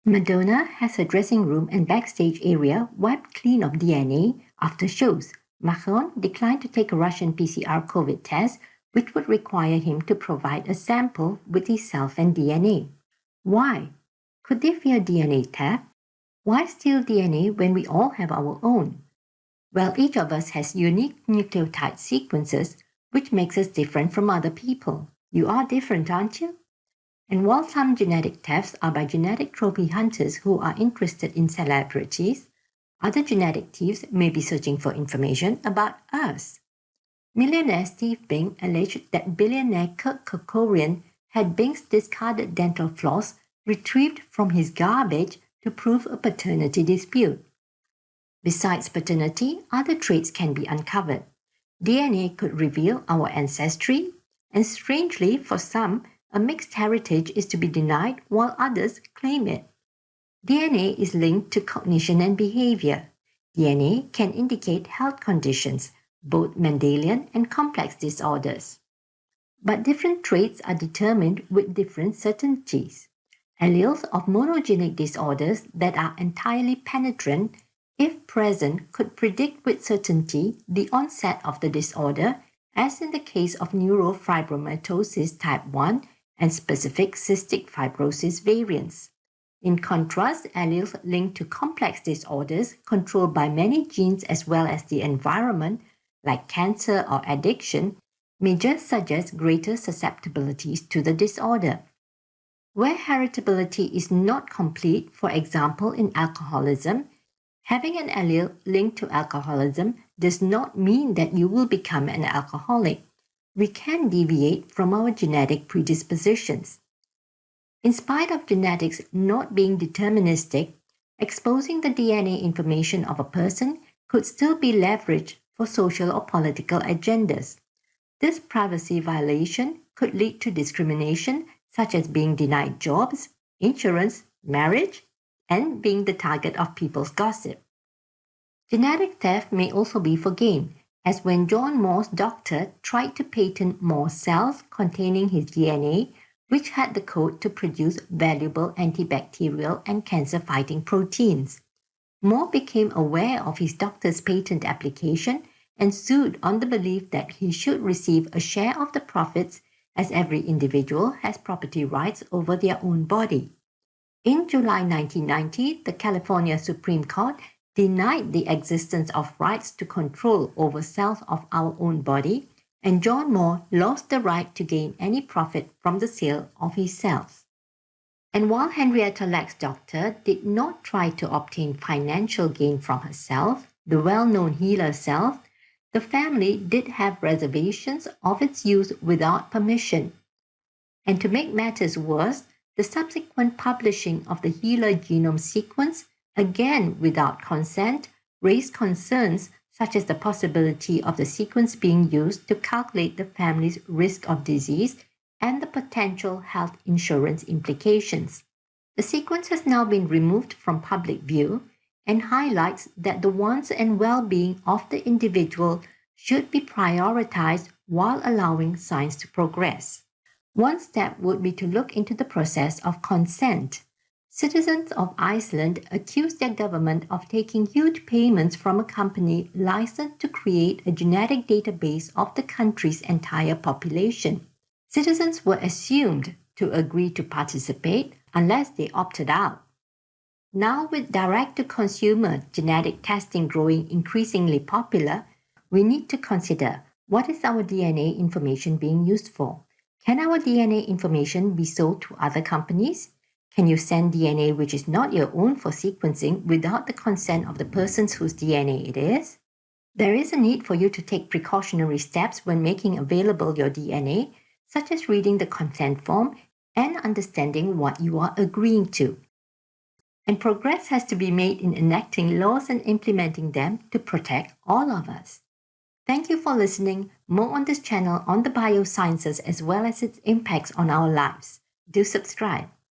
Madonna has her dressing room and backstage area wiped clean of DNA after shows. Macron declined to take a Russian PCR COVID test, which would require him to provide a sample with his self and DNA. Why? Could they fear DNA theft? Why steal DNA when we all have our own? Well, each of us has unique nucleotide sequences, which makes us different from other people. You are different, aren't you? And while some genetic thefts are by genetic trophy hunters who are interested in celebrities, other genetic thieves may be searching for information about us. Millionaire Steve Bing alleged that billionaire Kirk Kerkorian had Bing's discarded dental floss retrieved from his garbage to prove a paternity dispute. Besides paternity, other traits can be uncovered. DNA could reveal our ancestry, and strangely, for some, a mixed heritage is to be denied while others claim it. DNA is linked to cognition and behavior. DNA can indicate health conditions, both Mendelian and complex disorders. But different traits are determined with different certainties. Alleles of monogenic disorders that are entirely penetrant, if present, could predict with certainty the onset of the disorder, as in the case of neurofibromatosis type 1 and specific cystic fibrosis variants. In contrast, alleles linked to complex disorders controlled by many genes as well as the environment, like cancer or addiction, may just suggest greater susceptibilities to the disorder. Where heritability is not complete, for example in alcoholism, having an allele linked to alcoholism does not mean that you will become an alcoholic. We can deviate from our genetic predispositions. In spite of genetics not being deterministic, exposing the DNA information of a person could still be leveraged for social or political agendas. This privacy violation could lead to discrimination, such as being denied jobs, insurance, marriage, and being the target of people's gossip. Genetic theft may also be for gain, as when John Moore's doctor tried to patent more cells containing his DNA, which had the code to produce valuable antibacterial and cancer-fighting proteins. Moore became aware of his doctor's patent application and sued on the belief that he should receive a share of the profits, as every individual has property rights over their own body. In July 1990, the California Supreme Court denied the existence of rights to control over cells of our own body, and John Moore lost the right to gain any profit from the sale of his cells. And while Henrietta Lack's doctor did not try to obtain financial gain from herself, the well-known healer cells, the family did have reservations of its use without permission. And to make matters worse, the subsequent publishing of the healer genome sequence, again without consent, raised concerns such as the possibility of the sequence being used to calculate the family's risk of disease and the potential health insurance implications. The sequence has now been removed from public view and highlights that the wants and well-being of the individual should be prioritized while allowing science to progress. One step would be to look into the process of consent. Citizens of Iceland accuse their government of taking huge payments from a company licensed to create a genetic database of the country's entire population. Citizens were assumed to agree to participate unless they opted out. Now, with direct-to-consumer genetic testing growing increasingly popular, we need to consider, what is our DNA information being used for? Can our DNA information be sold to other companies? Can you send DNA which is not your own for sequencing without the consent of the persons whose DNA it is? There is a need for you to take precautionary steps when making available your DNA, such as reading the consent form and understanding what you are agreeing to. And progress has to be made in enacting laws and implementing them to protect all of us. Thank you for listening. More on this channel on the biosciences as well as its impacts on our lives. Do subscribe.